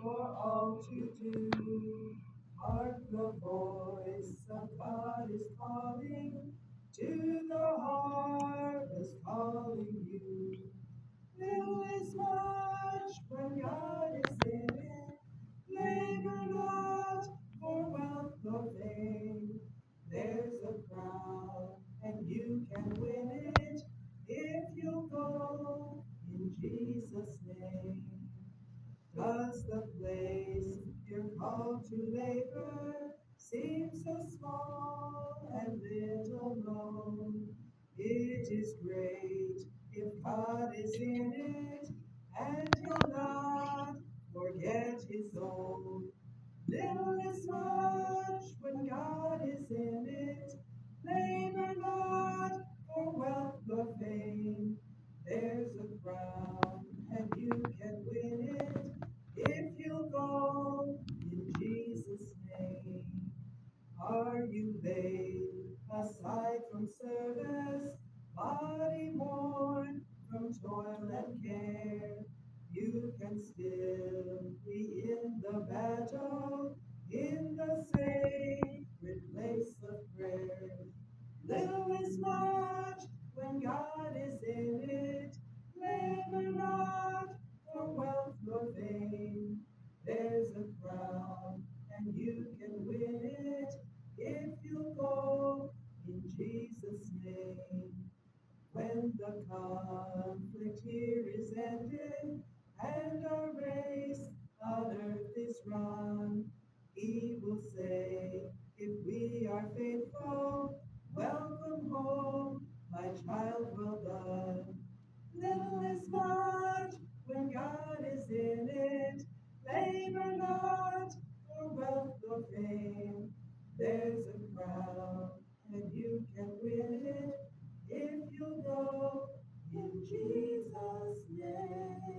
for all to do. Hark the voice of God is calling to the harvest, calling you. Little is much when God is in it. Labor not for wealth or fame. There's a crown, and you can win it if you go in Jesus' name. Does the place you're called to labor seem so small and little known? It is great if God is in it, and he'll not forget his own. Little is much when God is in it. Labor not for wealth or fame. There's a crown, and you can win it if you go in Jesus' name. Are you laid aside from service, body worn from toil and care? You can still be in the battle, in the sacred place of prayer. Little is much when God is in it. Labor not for wealth nor fame. There's a crown, and you can win it if you go in Jesus' name. When the conflict here is ended and our race on earth is run, he will say, if we are faithful, welcome home, my child, well done. Little is much when God is in it. Labor not for wealth or fame. There's a crown, and you can win it if you go in Jesus' name.